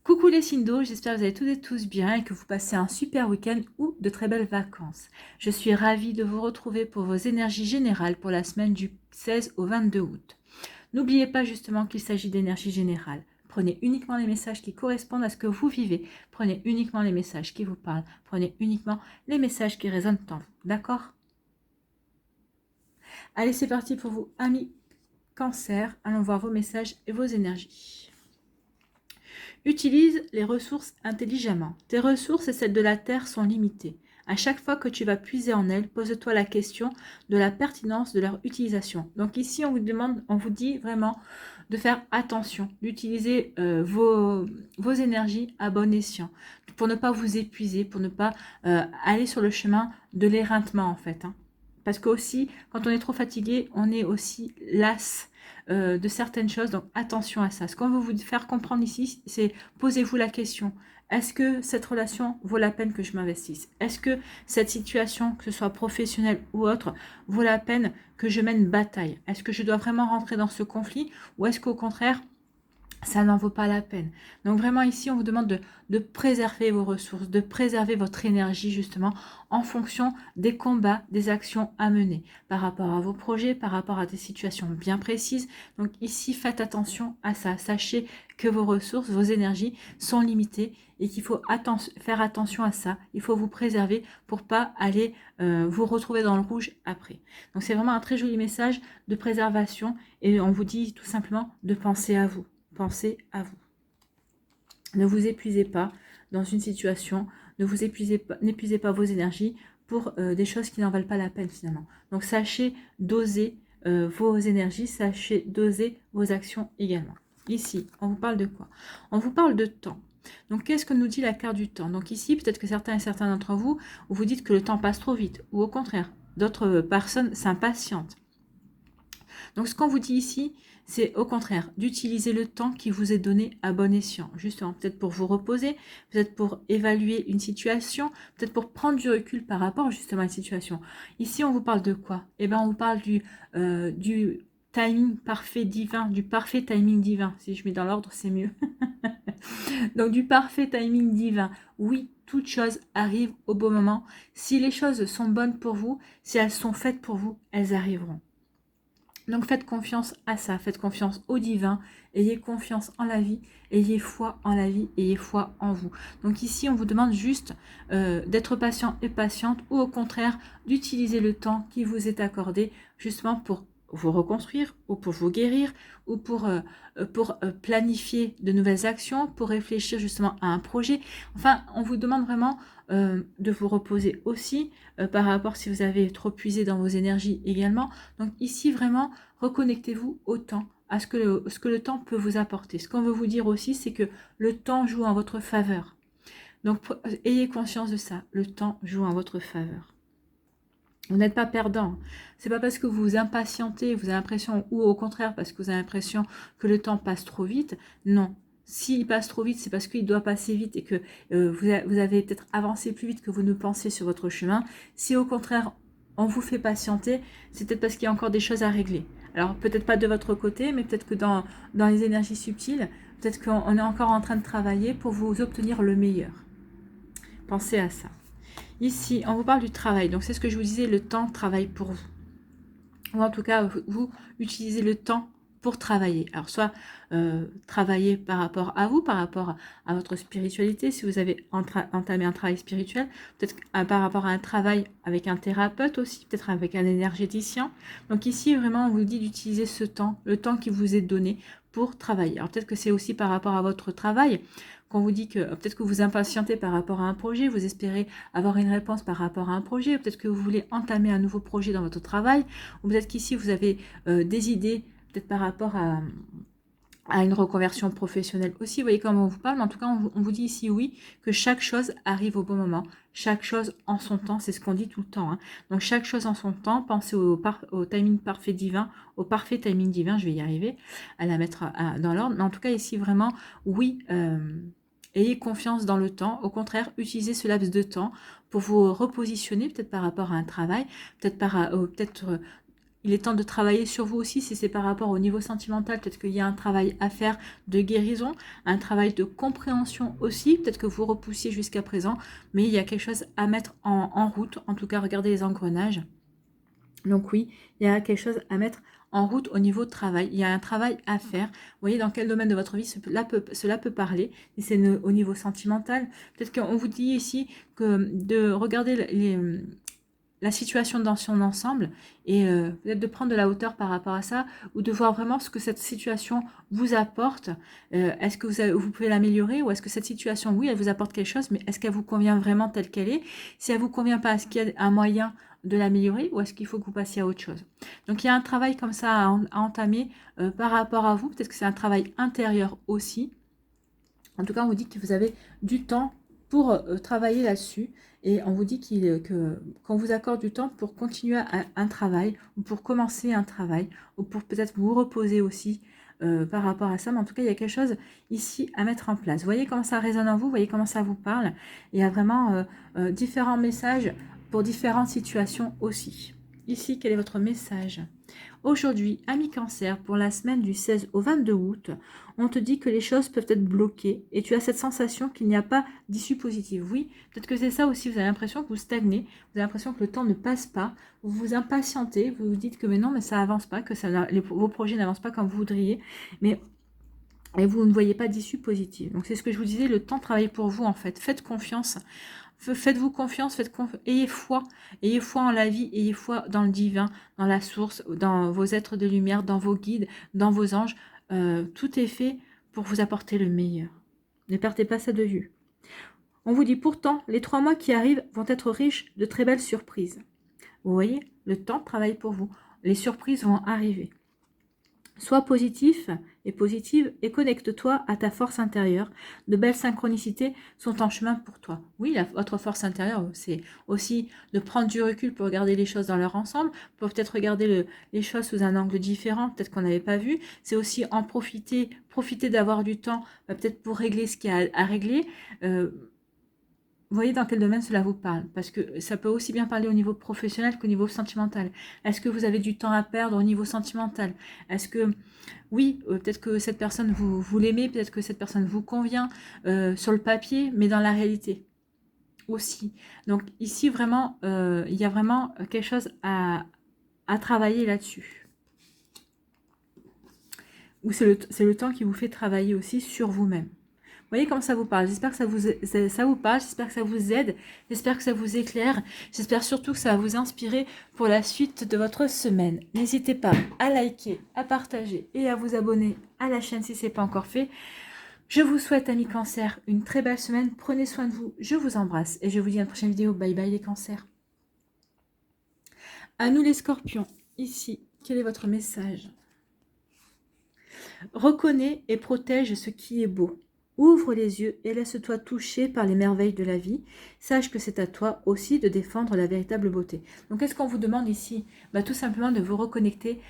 Coucou les signes d'eau, j'espère que vous allez toutes et tous bien et que vous passez un super week-end ou de très belles vacances. Je suis ravie de vous retrouver pour vos énergies générales pour la semaine du 16 au 22 août. N'oubliez pas justement qu'il s'agit d'énergie générale. Prenez uniquement les messages qui correspondent à ce que vous vivez. Prenez uniquement les messages qui vous parlent. Prenez uniquement les messages qui résonnent en vous. D'accord? Allez, c'est parti pour vous, amis Cancer. Allons voir vos messages et vos énergies. Utilise les ressources intelligemment. Tes ressources et celles de la Terre sont limitées. À chaque fois que tu vas puiser en elles, pose-toi la question de la pertinence de leur utilisation. Donc ici, on vous demande, on vous dit vraiment de faire attention, d'utiliser vos énergies à bon escient, pour ne pas vous épuiser, pour ne pas aller sur le chemin de l'éreintement en fait. Parce que aussi, quand on est trop fatigué, on est aussi las de certaines choses, donc attention à ça. Ce qu'on veut vous faire comprendre ici, c'est posez-vous la question. Est-ce que cette relation vaut la peine que je m'investisse? Est-ce que cette situation, que ce soit professionnelle ou autre, vaut la peine que je mène bataille? Est-ce que je dois vraiment rentrer dans ce conflit ou est-ce qu'au contraire, ça n'en vaut pas la peine? Donc vraiment ici, on vous demande de préserver vos ressources, de préserver votre énergie justement en fonction des combats, des actions à mener par rapport à vos projets, par rapport à des situations bien précises. Donc ici, faites attention à ça. Sachez que vos ressources, vos énergies sont limitées et qu'il faut faire attention à ça. Il faut vous préserver pour pas aller vous retrouver dans le rouge après. Donc c'est vraiment un très joli message de préservation et on vous dit tout simplement de penser à vous. Pensez à vous. Ne vous épuisez pas dans une situation, n'épuisez pas vos énergies pour des choses qui n'en valent pas la peine finalement. Donc sachez doser vos énergies, sachez doser vos actions également. Ici, on vous parle de quoi? On vous parle de temps. Donc qu'est-ce que nous dit la carte du temps? Donc ici, peut-être que certains et certains d'entre vous, vous dites que le temps passe trop vite, ou au contraire, d'autres personnes s'impatientent. Donc ce qu'on vous dit ici, c'est au contraire d'utiliser le temps qui vous est donné à bon escient. Justement, peut-être pour vous reposer, peut-être pour évaluer une situation, peut-être pour prendre du recul par rapport justement à une situation. Ici, on vous parle de quoi? Eh bien, on vous parle du timing parfait divin, du parfait timing divin. Si je mets dans l'ordre, c'est mieux. Donc du parfait timing divin. Oui, toutes choses arrivent au bon moment. Si les choses sont bonnes pour vous, si elles sont faites pour vous, elles arriveront. Donc faites confiance à ça, faites confiance au divin, ayez confiance en la vie, ayez foi en la vie, ayez foi en vous. Donc ici, on vous demande juste d'être patient et patiente ou au contraire d'utiliser le temps qui vous est accordé justement pour vous reconstruire ou pour vous guérir ou pour planifier de nouvelles actions, pour réfléchir justement à un projet. Enfin, on vous demande vraiment de vous reposer aussi par rapport si vous avez trop puisé dans vos énergies également. Donc ici, vraiment, reconnectez-vous au temps, à ce que le temps peut vous apporter. Ce qu'on veut vous dire aussi, c'est que le temps joue en votre faveur. Donc ayez conscience de ça, le temps joue en votre faveur. Vous n'êtes pas perdant. C'est pas parce que vous vous impatientez, vous avez l'impression, ou au contraire parce que vous avez l'impression que le temps passe trop vite. Non. S'il passe trop vite, c'est parce qu'il doit passer vite et que vous avez peut-être avancé plus vite que vous ne pensiez sur votre chemin. Si au contraire, on vous fait patienter, c'est peut-être parce qu'il y a encore des choses à régler. Alors peut-être pas de votre côté, mais peut-être que dans les énergies subtiles, peut-être qu'on est encore en train de travailler pour vous obtenir le meilleur. Pensez à ça. Ici, on vous parle du travail. Donc, c'est ce que je vous disais, le temps travaille pour vous. Ou en tout cas, vous utilisez le temps pour travailler. Alors, soit travailler par rapport à vous, par rapport à votre spiritualité, si vous avez entamé un travail spirituel, peut-être par rapport à un travail avec un thérapeute aussi, peut-être avec un énergéticien. Donc ici, vraiment, on vous dit d'utiliser ce temps, le temps qui vous est donné pour travailler. Alors, peut-être que c'est aussi par rapport à votre travail qu'on vous dit que peut-être que vous impatientez par rapport à un projet, vous espérez avoir une réponse par rapport à un projet, peut-être que vous voulez entamer un nouveau projet dans votre travail, ou peut-être qu'ici vous avez des idées, peut-être par rapport à une reconversion professionnelle aussi, vous voyez comment on vous parle, mais en tout cas on vous dit ici oui, que chaque chose arrive au bon moment, chaque chose en son temps, c'est ce qu'on dit tout le temps, hein. Donc chaque chose en son temps, pensez au timing parfait divin, au parfait timing divin, je vais y arriver à la mettre dans l'ordre, mais en tout cas ici vraiment oui, ayez confiance dans le temps. Au contraire, utilisez ce laps de temps pour vous repositionner, peut-être par rapport à un travail, peut-être il est temps de travailler sur vous aussi. Si c'est par rapport au niveau sentimental, peut-être qu'il y a un travail à faire de guérison, un travail de compréhension aussi. Peut-être que vous repoussiez jusqu'à présent, mais il y a quelque chose à mettre en route. En tout cas, regardez les engrenages. Donc oui, il y a quelque chose à mettre en route au niveau de travail. Il y a un travail à faire. Vous voyez dans quel domaine de votre vie cela peut parler. Et c'est au niveau sentimental. Peut-être qu'on vous dit ici que de regarder la situation dans son ensemble et peut-être de prendre de la hauteur par rapport à ça ou de voir vraiment ce que cette situation vous apporte. Est-ce que vous pouvez l'améliorer ou est-ce que cette situation, oui, elle vous apporte quelque chose, mais est-ce qu'elle vous convient vraiment telle qu'elle est? Si elle vous convient pas, est-ce qu'il y a un moyen de l'améliorer ou est-ce qu'il faut que vous passiez à autre chose? Donc il y a un travail comme ça à entamer par rapport à vous. Peut-être que c'est un travail intérieur aussi. En tout cas, on vous dit que vous avez du temps pour travailler là-dessus. Et on vous dit qu'on vous accorde du temps pour continuer un travail, ou pour commencer un travail, ou pour peut-être vous reposer aussi par rapport à ça. Mais en tout cas, il y a quelque chose ici à mettre en place. Vous voyez comment ça résonne en vous, vous voyez comment ça vous parle. Il y a vraiment différents messages pour différentes situations aussi. Ici, quel est votre message? Aujourd'hui, ami Cancer, pour la semaine du 16 au 22 août, on te dit que les choses peuvent être bloquées et tu as cette sensation qu'il n'y a pas d'issue positive. Oui, peut-être que c'est ça aussi, vous avez l'impression que vous stagnez, vous avez l'impression que le temps ne passe pas, vous vous impatientez, vous vous dites que mais non, mais ça avance pas, que vos projets n'avancent pas comme vous voudriez, mais et vous ne voyez pas d'issue positive. Donc c'est ce que je vous disais, le temps travaille pour vous en fait. Faites confiance. Faites-vous confiance, ayez foi en la vie, ayez foi dans le divin, dans la source, dans vos êtres de lumière, dans vos guides, dans vos anges. Tout est fait pour vous apporter le meilleur. Ne perdez pas ça de vue. On vous dit pourtant, les 3 mois qui arrivent vont être riches de très belles surprises. Vous voyez, le temps travaille pour vous. Les surprises vont arriver. Sois positif et positive et connecte-toi à ta force intérieure. De belles synchronicités sont en chemin pour toi. Oui, votre force intérieure, c'est aussi de prendre du recul pour regarder les choses dans leur ensemble, pour peut-être regarder les choses sous un angle différent, peut-être qu'on n'avait pas vu. C'est aussi en profiter d'avoir du temps, peut-être pour régler ce qu'il y a à régler. Vous voyez dans quel domaine cela vous parle? Parce que ça peut aussi bien parler au niveau professionnel qu'au niveau sentimental. Est-ce que vous avez du temps à perdre au niveau sentimental? Est-ce que, oui, peut-être que cette personne, vous l'aimez, peut-être que cette personne vous convient sur le papier, mais dans la réalité aussi. Donc ici, vraiment, il y a vraiment quelque chose à travailler là-dessus. Ou c'est le temps qui vous fait travailler aussi sur vous-même. Vous voyez comment ça vous parle. J'espère que ça vous parle, j'espère que ça vous aide, j'espère que ça vous éclaire, j'espère surtout que ça va vous inspirer pour la suite de votre semaine. N'hésitez pas à liker, à partager et à vous abonner à la chaîne si ce n'est pas encore fait. Je vous souhaite, amis Cancer, une très belle semaine. Prenez soin de vous, je vous embrasse et je vous dis à la prochaine vidéo. Bye bye les Cancers. À nous les Scorpions, ici, quel est votre message? Reconnais et protège ce qui est beau. Ouvre les yeux et laisse-toi toucher par les merveilles de la vie. Sache que c'est à toi aussi de défendre la véritable beauté. Donc, qu'est-ce qu'on vous demande ici? Tout simplement de vous reconnecter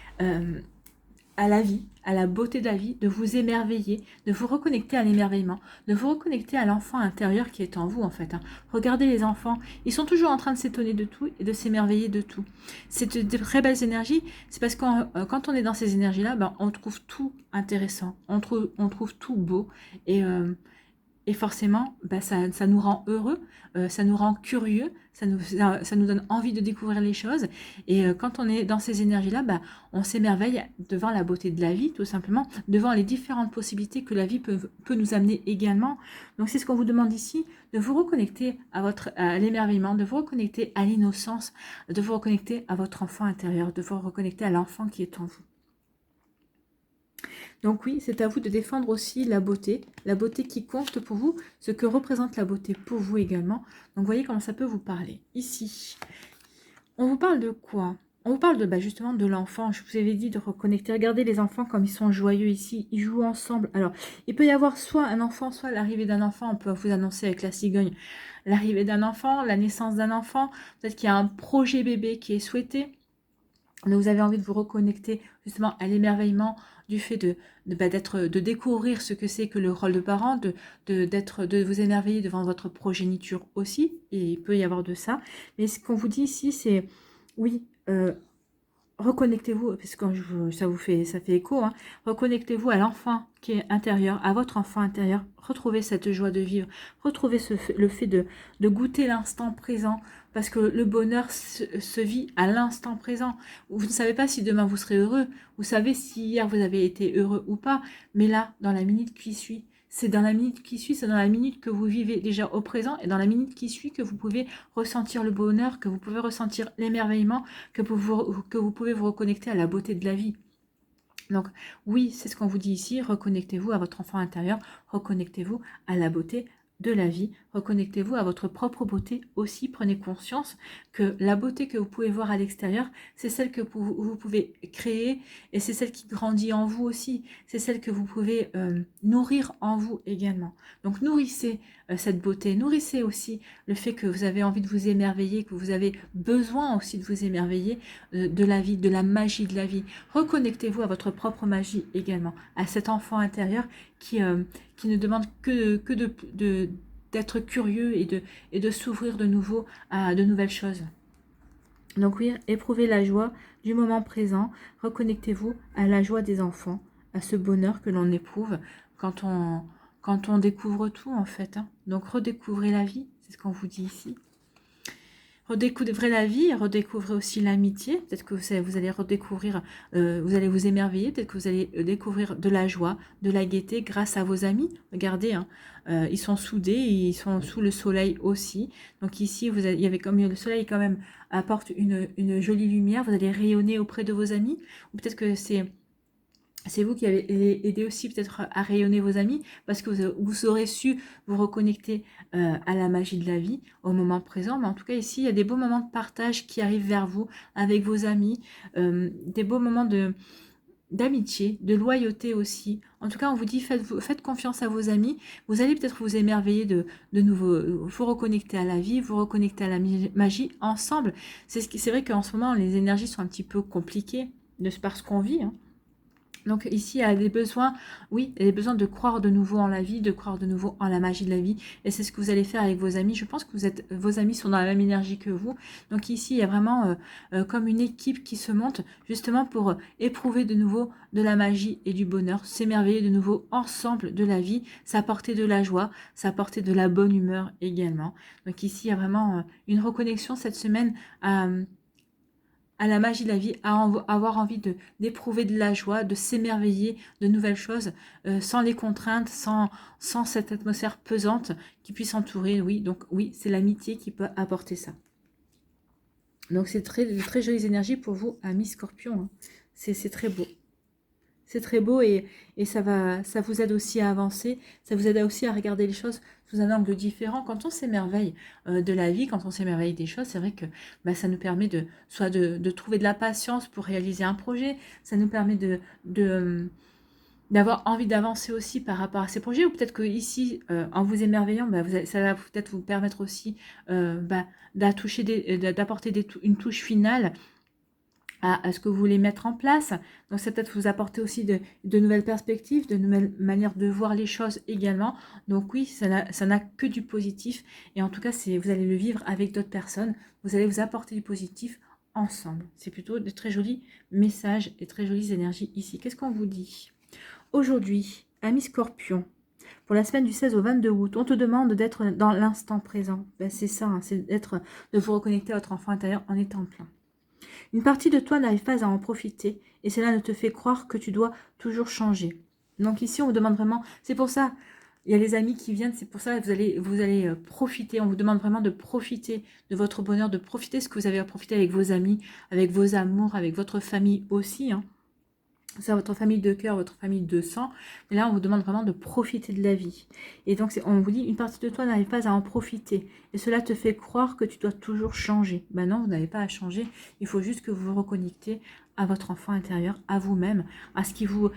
à la vie, à la beauté de la vie, de vous émerveiller, de vous reconnecter à l'émerveillement, de vous reconnecter à l'enfant intérieur qui est en vous en fait. Regardez les enfants, ils sont toujours en train de s'étonner de tout et de s'émerveiller de tout. C'est de très belles énergies, c'est parce que quand on est dans ces énergies-là, on trouve tout intéressant, on trouve tout beau et forcément, ça nous rend heureux, ça nous rend curieux, ça nous donne envie de découvrir les choses. Et quand on est dans ces énergies-là, on s'émerveille devant la beauté de la vie, tout simplement, devant les différentes possibilités que la vie peut nous amener également. Donc c'est ce qu'on vous demande ici, de vous reconnecter à l'émerveillement, de vous reconnecter à l'innocence, de vous reconnecter à votre enfant intérieur, de vous reconnecter à l'enfant qui est en vous. Donc oui, c'est à vous de défendre aussi la beauté qui compte pour vous, ce que représente la beauté pour vous également. Donc voyez comment ça peut vous parler. Ici, on vous parle de quoi? On vous parle de justement de l'enfant. Je vous avais dit de reconnecter. Regardez les enfants comme ils sont joyeux ici. Ils jouent ensemble. Alors, il peut y avoir soit un enfant, soit l'arrivée d'un enfant. On peut vous annoncer avec la cigogne l'arrivée d'un enfant, la naissance d'un enfant. Peut-être qu'il y a un projet bébé qui est souhaité. Donc vous avez envie de vous reconnecter justement à l'émerveillement du fait de découvrir ce que c'est que le rôle de parent, de vous émerveiller devant votre progéniture aussi, et il peut y avoir de ça. Mais ce qu'on vous dit ici, c'est oui, reconnectez-vous, parce que ça fait écho, hein, reconnectez-vous à l'enfant qui est intérieur, à votre enfant intérieur, retrouvez cette joie de vivre, retrouvez le fait de goûter l'instant présent, parce que le bonheur se vit à l'instant présent. Vous ne savez pas si demain vous serez heureux, vous savez si hier vous avez été heureux ou pas, mais là, dans la minute qui suit, c'est dans la minute qui suit, c'est dans la minute que vous vivez déjà au présent, et dans la minute qui suit que vous pouvez ressentir le bonheur, que vous pouvez ressentir l'émerveillement, que vous pouvez vous reconnecter à la beauté de la vie. Donc oui, c'est ce qu'on vous dit ici, reconnectez-vous à votre enfant intérieur, reconnectez-vous à la beauté de la vie, reconnectez-vous à votre propre beauté aussi, prenez conscience que la beauté que vous pouvez voir à l'extérieur, c'est celle que vous pouvez créer et c'est celle qui grandit en vous aussi, c'est celle que vous pouvez nourrir en vous également. Donc nourrissez cette beauté, nourrissez aussi le fait que vous avez envie de vous émerveiller, que vous avez besoin aussi de vous émerveiller de la vie, de la magie de la vie. Reconnectez-vous à votre propre magie également, à cet enfant intérieur qui ne demande que d'être curieux et de s'ouvrir de nouveau à de nouvelles choses. Donc oui, éprouvez la joie du moment présent, reconnectez-vous à la joie des enfants, à ce bonheur que l'on éprouve quand on découvre tout en fait. Hein. Donc redécouvrez la vie, c'est ce qu'on vous dit ici. Redécouvrez la vie, redécouvrez aussi l'amitié. Peut-être que vous allez redécouvrir, vous allez vous émerveiller. Peut-être que vous allez découvrir de la joie, de la gaieté grâce à vos amis. Regardez, hein, ils sont soudés, ils sont sous le soleil aussi. Donc ici, il y avait comme le soleil quand même apporte une jolie lumière. Vous allez rayonner auprès de vos amis. Ou peut-être que c'est vous qui avez aidé aussi peut-être à rayonner vos amis parce que vous aurez su vous reconnecter à la magie de la vie au moment présent. Mais en tout cas, ici, il y a des beaux moments de partage qui arrivent vers vous avec vos amis, des beaux moments d'amitié, de loyauté aussi. En tout cas, on vous dit, faites confiance à vos amis. Vous allez peut-être vous émerveiller de nouveau, vous reconnecter à la vie, vous reconnecter à la magie ensemble. C'est vrai qu'en ce moment, les énergies sont un petit peu compliquées de par ce qu'on vit, hein. Donc ici, il y a des besoins, oui, il y a des besoins de croire de nouveau en la vie, de croire de nouveau en la magie de la vie. Et c'est ce que vous allez faire avec vos amis. Je pense que vos amis sont dans la même énergie que vous. Donc ici, il y a vraiment comme une équipe qui se monte justement pour éprouver de nouveau de la magie et du bonheur, s'émerveiller de nouveau ensemble de la vie, s'apporter de la joie, s'apporter de la bonne humeur également. Donc ici, il y a vraiment une reconnexion cette semaine à la magie de la vie, à avoir envie d'éprouver de la joie, de s'émerveiller de nouvelles choses, sans les contraintes, sans cette atmosphère pesante qui puisse entourer. Oui, donc oui, c'est l'amitié qui peut apporter ça. Donc c'est de très jolies énergies pour vous, amis Scorpion. Hein. C'est très beau. C'est très beau et ça vous aide aussi à avancer, ça vous aide aussi à regarder les choses sous un angle différent. Quand on s'émerveille de la vie, quand on s'émerveille des choses, c'est vrai que ça nous permet soit de trouver de la patience pour réaliser un projet, ça nous permet d'avoir envie d'avancer aussi par rapport à ces projets, ou peut-être que ici, en vous émerveillant, ça va peut-être vous permettre aussi d'apporter une touche finale à ce que vous voulez mettre en place. Donc ça peut-être vous apporter aussi de nouvelles perspectives, de nouvelles manières de voir les choses également. Donc oui, ça n'a que du positif. Et en tout cas, vous allez le vivre avec d'autres personnes. Vous allez vous apporter du positif ensemble. C'est plutôt de très jolis messages et très jolies énergies ici. Qu'est-ce qu'on vous dit aujourd'hui, amis Scorpion? Pour la semaine du 16 au 22 août, on te demande d'être dans l'instant présent. C'est ça, hein, c'est de vous reconnecter à votre enfant intérieur en étant plein. Une partie de toi n'arrive pas à en profiter et cela ne te fait croire que tu dois toujours changer. Donc ici, on vous demande vraiment, c'est pour ça, il y a les amis qui viennent, c'est pour ça que vous allez profiter, on vous demande vraiment de profiter de votre bonheur, de profiter de ce que vous avez à profiter avec vos amis, avec vos amours, avec votre famille aussi, hein. C'est votre famille de cœur, votre famille de sang. Mais là, on vous demande vraiment de profiter de la vie. Et donc, on vous dit, une partie de toi n'arrive pas à en profiter. Et cela te fait croire que tu dois toujours changer. Ben non, vous n'avez pas à changer. Il faut juste que vous vous reconnectez à votre enfant intérieur, à vous-même, à ce qui vous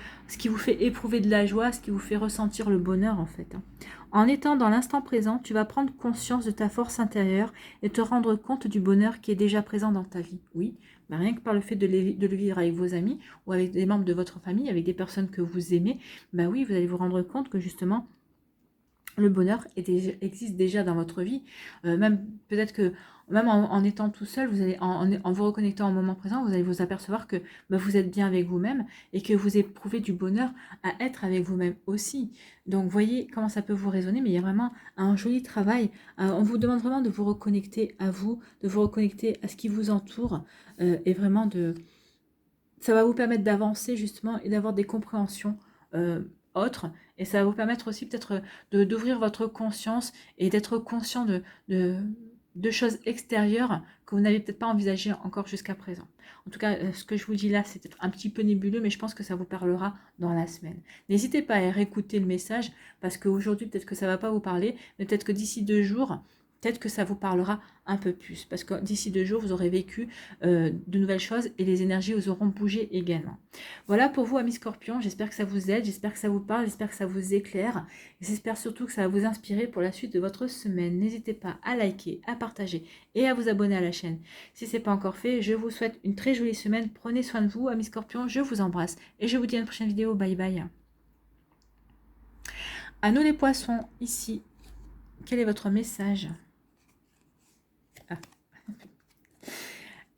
fait éprouver de la joie, ce qui vous fait ressentir le bonheur, en fait. En étant dans l'instant présent, tu vas prendre conscience de ta force intérieure et te rendre compte du bonheur qui est déjà présent dans ta vie. Oui, rien que par le fait de le vivre avec vos amis ou avec des membres de votre famille, avec des personnes que vous aimez, oui, vous allez vous rendre compte que justement, le bonheur existe déjà dans votre vie. Même peut-être que même en étant tout seul, vous allez en vous reconnectant au moment présent, vous allez vous apercevoir que bah, vous êtes bien avec vous-même et que vous éprouvez du bonheur à être avec vous-même aussi. Donc voyez comment ça peut vous résonner, mais il y a vraiment un joli travail. On vous demande vraiment de vous reconnecter à vous, de vous reconnecter à ce qui vous entoure et vraiment ça va vous permettre d'avancer justement et d'avoir des compréhensions autres. Et ça va vous permettre aussi peut-être d'ouvrir votre conscience et d'être conscient de, de choses extérieures que vous n'avez peut-être pas envisagées encore jusqu'à présent. En tout cas, ce que je vous dis là, c'est peut-être un petit peu nébuleux, mais je pense que ça vous parlera dans la semaine. N'hésitez pas à réécouter le message, parce qu'aujourd'hui, peut-être que ça ne va pas vous parler, mais peut-être que d'ici 2 jours, peut-être que ça vous parlera un peu plus. Parce que d'ici 2 jours, vous aurez vécu de nouvelles choses et les énergies vous auront bougé également. Voilà pour vous, amis scorpions. J'espère que ça vous aide, j'espère que ça vous parle, j'espère que ça vous éclaire. J'espère surtout que ça va vous inspirer pour la suite de votre semaine. N'hésitez pas à liker, à partager et à vous abonner à la chaîne. Si ce n'est pas encore fait, je vous souhaite une très jolie semaine. Prenez soin de vous, amis scorpions. Je vous embrasse et je vous dis à une prochaine vidéo. Bye bye. À nous les poissons, ici, quel est votre message?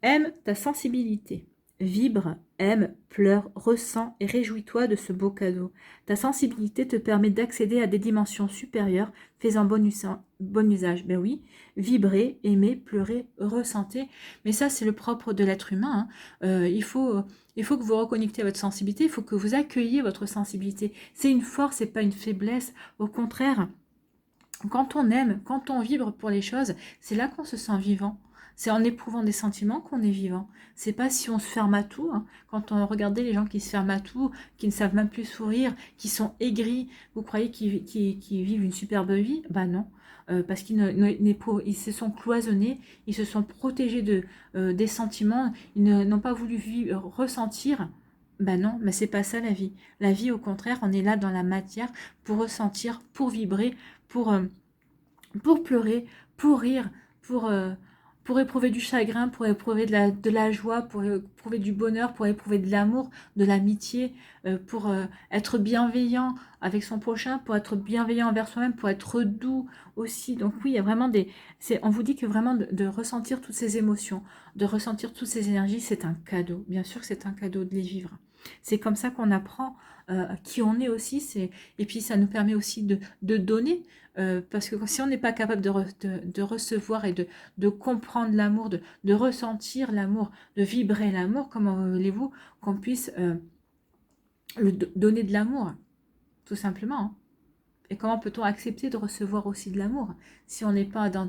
Aime ta sensibilité. Vibre, aime, pleure, ressens et réjouis-toi de ce beau cadeau. Ta sensibilité te permet d'accéder à des dimensions supérieures. Fais-en bon usage. Ben oui, vibrer, aimer, pleurer, ressentir. Mais ça, c'est le propre de l'être humain. Il faut que vous reconnectiez à votre sensibilité. Il faut que vous accueilliez votre sensibilité. C'est une force, c'est pas une faiblesse. Au contraire, quand on aime, quand on vibre pour les choses, c'est là qu'on se sent vivant. C'est en éprouvant des sentiments qu'on est vivant. C'est pas si on se ferme à tout. Hein. Quand on regardait les gens qui se ferment à tout, qui ne savent même plus sourire, qui sont aigris, vous croyez qu'ils vivent une superbe vie? Bah non. Parce ils se sont cloisonnés, ils se sont protégés des sentiments, ils n'ont pas voulu ressentir. Ben non, mais c'est pas ça la vie. La vie, au contraire, on est là dans la matière pour ressentir, pour vibrer, pour pleurer, pour rire, pour, euh, pour éprouver du chagrin, pour éprouver de la joie, pour éprouver du bonheur, pour éprouver de l'amour, de l'amitié, pour être bienveillant avec son prochain, pour être bienveillant envers soi-même, pour être doux aussi. Donc oui, il y a vraiment on vous dit que vraiment de ressentir toutes ces émotions, de ressentir toutes ces énergies, c'est un cadeau. Bien sûr que c'est un cadeau de les vivre. C'est comme ça qu'on apprend qui on est aussi. Et puis ça nous permet aussi de donner. Parce que si on n'est pas capable de recevoir et de comprendre l'amour, de ressentir l'amour, de vibrer l'amour, comment voulez-vous qu'on puisse donner de l'amour, tout simplement. Hein. Et comment peut-on accepter de recevoir aussi de l'amour si on n'est pas dans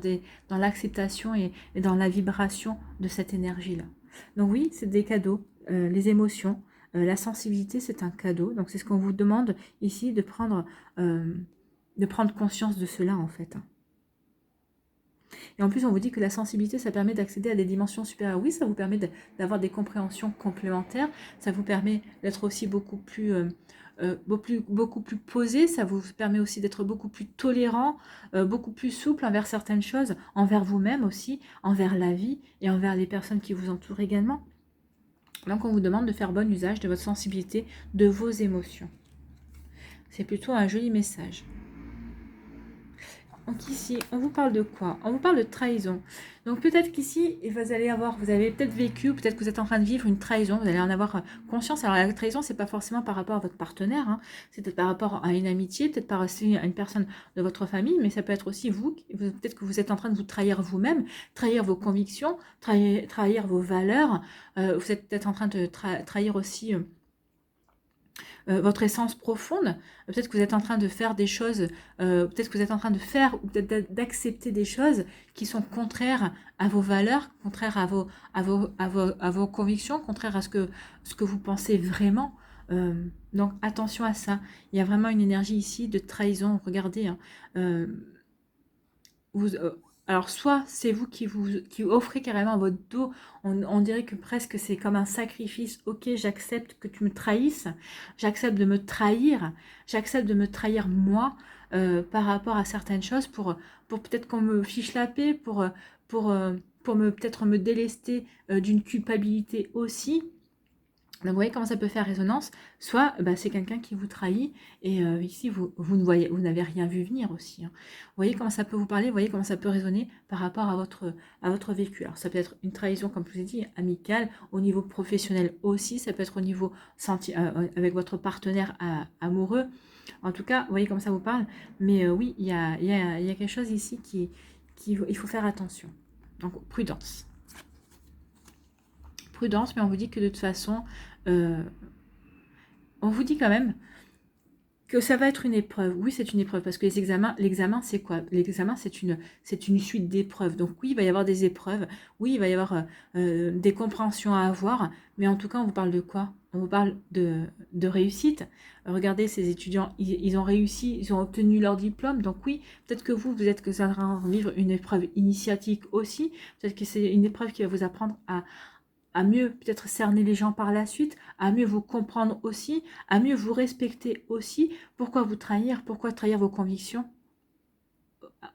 l'acceptation et dans la vibration de cette énergie-là? Donc oui, c'est des cadeaux, les émotions, la sensibilité, c'est un cadeau. Donc c'est ce qu'on vous demande ici de prendre conscience de cela en fait. Et en plus, on vous dit que la sensibilité, ça permet d'accéder à des dimensions supérieures. Oui, ça vous permet d'avoir des compréhensions complémentaires. Ça vous permet d'être aussi beaucoup plus posé. Ça vous permet aussi d'être beaucoup plus tolérant, beaucoup plus souple envers certaines choses, envers vous-même aussi, envers la vie et envers les personnes qui vous entourent également. Donc, on vous demande de faire bon usage de votre sensibilité, de vos émotions. C'est plutôt un joli message. Donc ici, on vous parle de quoi? On vous parle de trahison. Donc peut-être qu'ici, vous avez peut-être vécu, peut-être que vous êtes en train de vivre une trahison, vous allez en avoir conscience. Alors la trahison, c'est pas forcément par rapport à votre partenaire, hein. C'est peut-être par rapport à une amitié, peut-être par aussi à une personne de votre famille, mais ça peut être aussi vous, peut-être que vous êtes en train de vous trahir vous-même, trahir vos convictions, trahir vos valeurs. Vous êtes peut-être en train de trahir aussi votre essence profonde. Peut-être que vous êtes en train de faire des choses, peut-être que vous êtes en train de faire ou peut-être d'accepter des choses qui sont contraires à vos valeurs, contraires à vos convictions, contraires à ce que vous pensez vraiment. Donc attention à ça. Il y a vraiment une énergie ici de trahison. Regardez, hein, alors, soit c'est vous qui offrez carrément votre dos, on dirait que presque c'est comme un sacrifice. Ok, j'accepte que tu me trahisses, j'accepte de me trahir, j'accepte de me trahir moi par rapport à certaines choses pour peut-être qu'on me fiche la paix, pour peut-être me délester d'une culpabilité aussi. Donc, vous voyez comment ça peut faire résonance. Soit c'est quelqu'un qui vous trahit et ici, vous n'avez rien vu venir aussi. Hein. Vous voyez comment ça peut vous parler, vous voyez comment ça peut résonner par rapport à votre vécu. Alors, ça peut être une trahison, comme je vous ai dit, amicale, au niveau professionnel aussi. Ça peut être au niveau avec votre partenaire amoureux. En tout cas, vous voyez comment ça vous parle. Mais oui, il y a quelque chose ici il faut faire attention. Donc, prudence. Prudence, mais on vous dit que de toute façon, on vous dit quand même que ça va être une épreuve. Oui, c'est une épreuve, parce que l'examen, c'est quoi? L'examen, c'est une suite d'épreuves. Donc oui, il va y avoir des épreuves. Oui, il va y avoir des compréhensions à avoir. Mais en tout cas, on vous parle de quoi? On vous parle de réussite. Regardez, ces étudiants, ils ont réussi, ils ont obtenu leur diplôme. Donc oui, peut-être que vous êtes que ça va vivre une épreuve initiatique aussi. Peut-être que c'est une épreuve qui va vous apprendre à mieux peut-être cerner les gens par la suite, à mieux vous comprendre aussi, à mieux vous respecter aussi. Pourquoi vous trahir? Pourquoi trahir vos convictions?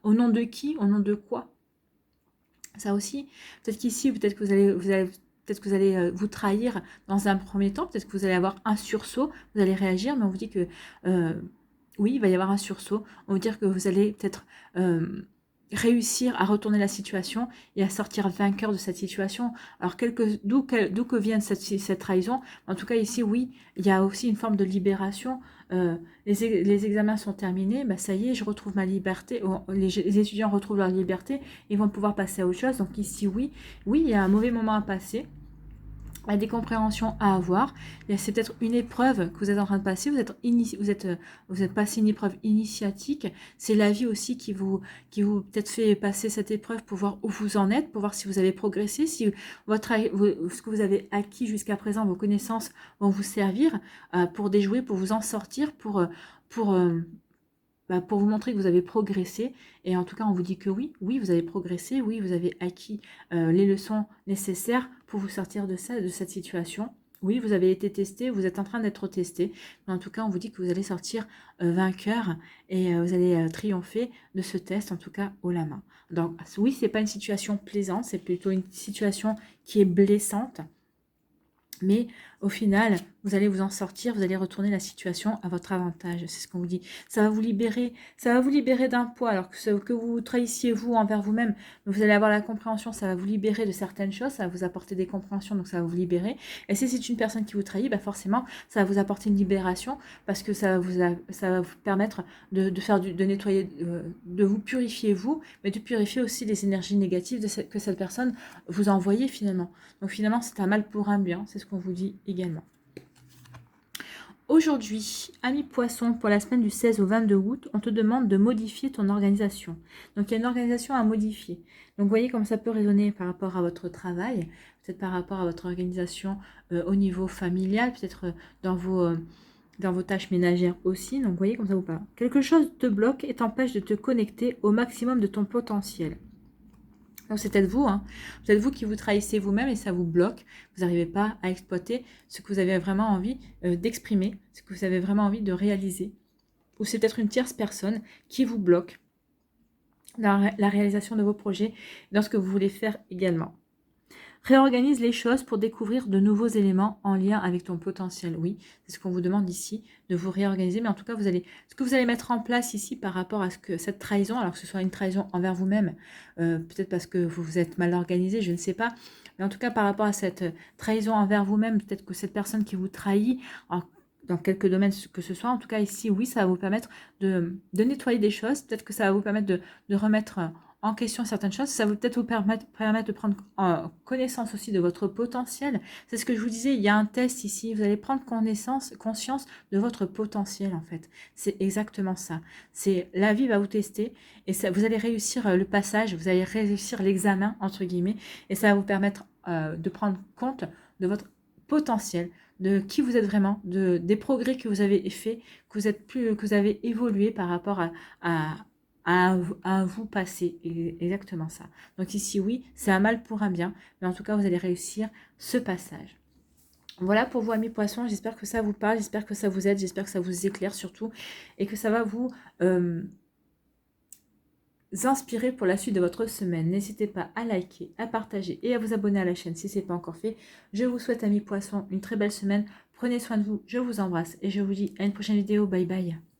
Au nom de qui? Au nom de quoi? Ça aussi, peut-être qu'ici, peut-être que peut-être que vous allez vous trahir dans un premier temps, peut-être que vous allez avoir un sursaut, vous allez réagir, mais on vous dit que oui, il va y avoir un sursaut. On va vous dire que vous allez peut-être réussir à retourner la situation et à sortir vainqueur de cette situation. Alors, d'où que vienne cette trahison, en tout cas ici, oui, il y a aussi une forme de libération. Les examens sont terminés, ça y est, je retrouve ma liberté. Les étudiants retrouvent leur liberté, ils vont pouvoir passer à autre chose. Donc ici, oui, il y a un mauvais moment à passer. Il y a des compréhensions à avoir. C'est peut-être une épreuve que vous êtes en train de passer. Vous êtes passé une épreuve initiatique. C'est la vie aussi qui vous peut-être fait passer cette épreuve pour voir où vous en êtes, pour voir si vous avez progressé, si ce que vous avez acquis jusqu'à présent, vos connaissances vont vous servir pour déjouer, pour vous en sortir, pour vous montrer que vous avez progressé. Et en tout cas, on vous dit que oui, vous avez progressé, oui, vous avez acquis les leçons nécessaires pour vous sortir de cette situation. Oui, vous avez été testé, vous êtes en train d'être testé, mais en tout cas, on vous dit que vous allez sortir vainqueur et vous allez triompher de ce test, en tout cas haut la main. Donc oui, c'est pas une situation plaisante, c'est plutôt une situation qui est blessante. Mais au final, vous allez vous en sortir, vous allez retourner la situation à votre avantage. C'est ce qu'on vous dit. Ça va vous libérer d'un poids, alors que vous trahissiez vous envers vous-même. Vous allez avoir la compréhension, ça va vous libérer de certaines choses, ça va vous apporter des compréhensions, donc ça va vous libérer. Et si c'est une personne qui vous trahit, forcément, ça va vous apporter une libération, parce que ça va vous permettre de nettoyer, de vous purifier vous, mais de purifier aussi les énergies négatives que cette personne vous a envoyées finalement. Donc finalement, c'est un mal pour un bien, c'est ce qu'on vous dit également. Aujourd'hui, ami poisson, pour la semaine du 16 au 22 août, on te demande de modifier ton organisation. Donc il y a une organisation à modifier. Donc vous voyez comme ça peut résonner par rapport à votre travail, peut-être par rapport à votre organisation au niveau familial, peut-être dans vos tâches ménagères aussi. Donc vous voyez comme ça vous parle. Quelque chose te bloque et t'empêche de te connecter au maximum de ton potentiel. Donc c'est peut-être vous, hein. Peut-être vous qui vous trahissez vous-même et ça vous bloque. Vous n'arrivez pas à exploiter ce que vous avez vraiment envie d'exprimer, ce que vous avez vraiment envie de réaliser. Ou c'est peut-être une tierce personne qui vous bloque dans la réalisation de vos projets, dans ce que vous voulez faire également. Réorganise les choses pour découvrir de nouveaux éléments en lien avec ton potentiel. Oui, c'est ce qu'on vous demande ici, de vous réorganiser. Mais en tout cas, ce que vous allez mettre en place ici par rapport à cette trahison, alors que ce soit une trahison envers vous-même, peut-être parce que vous vous êtes mal organisé, je ne sais pas. Mais en tout cas, par rapport à cette trahison envers vous-même, peut-être que cette personne qui vous trahit, dans quelques domaines que ce soit, en tout cas ici, oui, ça va vous permettre de nettoyer des choses. Peut-être que ça va vous permettre de remettre en question certaines choses. Ça va peut-être vous permettre de prendre connaissance aussi de votre potentiel. C'est ce que je vous disais, il y a un test ici. Vous allez prendre conscience de votre potentiel, en fait. C'est exactement ça. La vie va vous tester et vous allez réussir le passage, vous allez réussir l'examen, entre guillemets, et ça va vous permettre de prendre compte de votre potentiel, de qui vous êtes vraiment, des progrès que vous avez faits, que vous avez évolué par rapport à un vous passé, exactement ça. Donc ici, oui, c'est un mal pour un bien, mais en tout cas, vous allez réussir ce passage. Voilà pour vous, amis poissons, j'espère que ça vous parle, j'espère que ça vous aide, j'espère que ça vous éclaire surtout, et que ça va vous inspirer pour la suite de votre semaine. N'hésitez pas à liker, à partager et à vous abonner à la chaîne si ce n'est pas encore fait. Je vous souhaite, amis poissons, une très belle semaine. Prenez soin de vous, je vous embrasse et je vous dis à une prochaine vidéo. Bye bye.